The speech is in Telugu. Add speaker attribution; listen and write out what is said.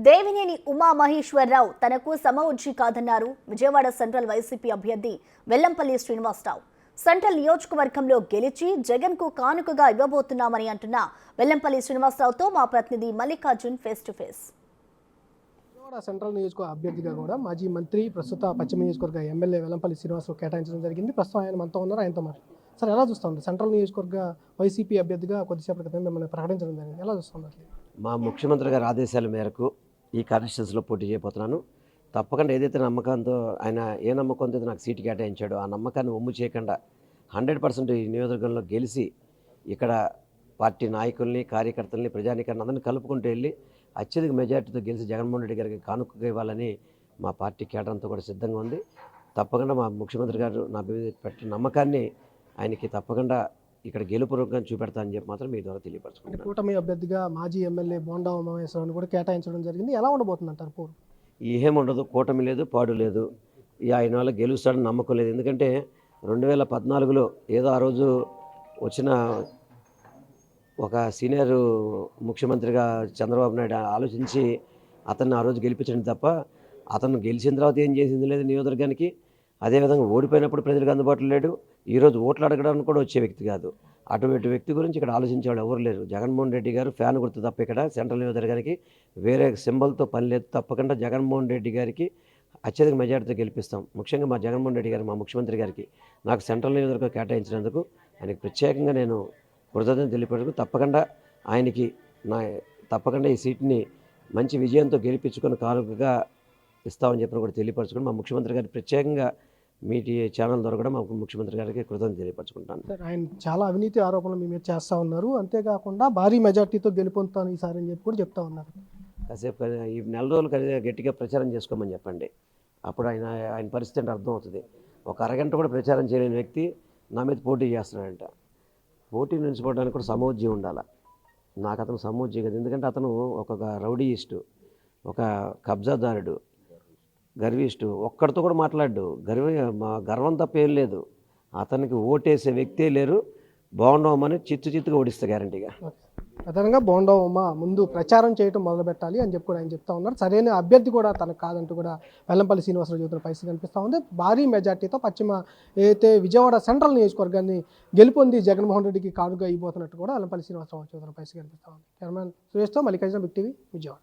Speaker 1: దేవినేని ఉమామహేశ్వరరావు తనకు సమవుజ్జి కాదన్నారు విజయవాడ సెంట్రల్ వైసీపీ అభ్యర్థి వెల్లంపల్లి శ్రీనివాసరావు. సెంట్రల్ నియోజకవర్గంలో గెలిచి జగన్ కు కానుకగా ఇవ్వబోతున్నామని అంటున్న వెల్లంపల్లి శ్రీనివాసరావుతో మా ప్రతినిధి Mallikarjun face to face.
Speaker 2: Vijayawada central నియోజకవర్గ అభ్యర్థిగా కూడా మాజీ మంత్రి, ప్రస్తుత పశ్చిమ నియోజకవర్గ ఎమ్మెల్యే వెల్లంపల్లి శ్రీనివాసరావు కేటాయించడం జరిగింది. ప్రస్తుతం ఆయన మనతో ఉన్నారు, ఆయనతో మాట్లాడు. సార్, ఎలా చూస్తుంది సెంట్రల్ నియోజకవర్గ వైసీపీ అభ్యర్థిగా కొద్దిసేపటి క్రితం మిమ్మల్ని ప్రకటించడం జరిగింది, ఎలా చూస్తున్నారు?
Speaker 3: మా ముఖ్యమంత్రి గారి ఆదేశాల మేరకు ఈ కాన్స్టిట్యూన్సీలో పోటీ చేయబోతున్నాను. తప్పకుండా ఏదైతే నమ్మకంతో ఆయన ఏ నమ్మకంతో నాకు సీటు కేటాయించాడో ఆ నమ్మకాన్ని ఒమ్ము చేయకుండా 100% ఈ నియోజకవర్గంలో గెలిచి ఇక్కడ పార్టీ నాయకుల్ని, కార్యకర్తల్ని, ప్రజానీకాన్ని అందరినీ కలుపుకుంటూ వెళ్ళి అత్యధిక మెజార్టీతో గెలిచి జగన్మోహన్ రెడ్డి గారికి కానుకగా ఇవ్వాలని మా పార్టీ కేడర్ అంతా కూడా సిద్ధంగా ఉంది. తప్పకుండా మా ముఖ్యమంత్రి గారు నా పెట్టిన నమ్మకాన్ని ఆయనకి తప్పకుండా ఇక్కడ గెలుపురూపంగా చూపెడతానని చెప్పి మాత్రం మీ ద్వారా తెలియపరచుకుంటాను.
Speaker 2: కూటమి అభ్యర్థిగా మాజీ ఎమ్మెల్యే బోండా ఉమామహేశ్వరరావుని కూడా కేటాయించడం జరిగింది, ఎలా ఉండబోతుంది అంటారు? పూర్వం
Speaker 3: ఏముండదు, కూటమి లేదు, పాడు లేదు. ఆయన వల్ల గెలుస్తాడని నమ్మకం లేదు. ఎందుకంటే 2014లో ఏదో ఆ రోజు వచ్చిన ఒక సీనియర్ ముఖ్యమంత్రిగా చంద్రబాబు నాయుడు ఆలోచించి అతన్ని ఆ రోజు గెలిపించడం తప్ప అతను గెలిచిన తర్వాత ఏం చేసింది లేదు నియోజకవర్గానికి. అదేవిధంగా ఓడిపోయినప్పుడు ప్రజలకు అందుబాటులో లేడు, ఈరోజు ఓట్లు అడగడానికి కూడా వచ్చే వ్యక్తి కాదు. అటువంటి వ్యక్తి గురించి ఇక్కడ ఆలోచించేవాళ్ళు ఎవరు లేరు. జగన్మోహన్ రెడ్డి గారు ఫ్యాన్ గుర్తు తప్ప ఇక్కడ సెంట్రల్ నియోజకవర్గానికి వేరే సింబల్తో పని లేదు. తప్పకుండా జగన్మోహన్ రెడ్డి గారికి అత్యధిక మెజార్టీతో గెలిపిస్తాం. ముఖ్యంగా మా జగన్మోహన్ రెడ్డి గారు, మా ముఖ్యమంత్రి గారికి నాకు సెంట్రల్ నియోజకవర్గం కేటాయించినందుకు ఆయనకు ప్రత్యేకంగా నేను కృతజ్ఞతలు తెలియపడుతూ ఆయనకి తప్పకుండా ఈ సీట్ని మంచి విజయంతో గెలిపించుకొని కానుకగా ఇస్తామని చెప్పిన కూడా తెలియపరచుకుని మా ముఖ్యమంత్రి గారికి ప్రత్యేకంగా మీ ఛానల్ ద్వారా కూడా మా ముఖ్యమంత్రి గారికి కృతజ్ఞతలు తెలియపరచుకుంటాను.
Speaker 2: సార్, ఆయన చాలా అవినీతి ఆరోపణలు మీ మీద చేస్తూ ఉన్నారు, అంతేకాకుండా భారీ మెజార్టీతో గెలుపొందుతాను ఈసారి అని చెప్పి కూడా చెప్తా ఉన్నారు.
Speaker 3: కాసేపు ఈ నెల రోజులు గట్టిగా ప్రచారం చేసుకోమని చెప్పండి, అప్పుడు ఆయన పరిస్థితి అంటే అర్థమవుతుంది. ఒక అరగంట కూడా ప్రచారం చేయలేని వ్యక్తి నా మీద పోటీ చేస్తున్నాడంట. పోటీ నిలిచిపోవడానికి కూడా సమౌజ్యం ఉండాలి. నాకు అతను సమౌజ్యం కదా, ఎందుకంటే అతను ఒక రౌడీయిస్టు, ఒక కబ్జాదారుడు, గర్విష్టు, ఒక్కడితో కూడా మాట్లాడు. గర్వం తప్ప ఏం లేదు. అతనికి ఓటేసే వ్యక్తే లేరు. బాగుండవమని చిత్తుగా ఓడిస్తే గ్యారంటీగా.
Speaker 2: అదనంగా బోండా ఉమ ముందు ప్రచారం చేయడం మొదలు పెట్టాలి అని చెప్పి కూడా ఆయన చెప్తా ఉన్నారు. సరైన అభ్యర్థి కూడా తనకు కాదంటూ కూడా వెల్లంపల్లి శ్రీనివాసరావు చెబుతున్న పరిస్థితి కనిపిస్తూ ఉంది. భారీ మెజార్టీతో పశ్చిమ ఏదైతే విజయవాడ సెంట్రల్ నియోజకవర్గాన్ని గెలుపొంది జగన్మోహన్ రెడ్డికి కానుగా ఇవ్వబోతున్నట్టు కూడా వెల్లంపల్లి శ్రీనివాసరావు చెబుతున్న పరిస్థితి కనిపిస్తూ ఉంది. కెమెరామెన్ సురేష్తో మల్లికార్జున, బిగ్ టీవీ, విజయవాడ.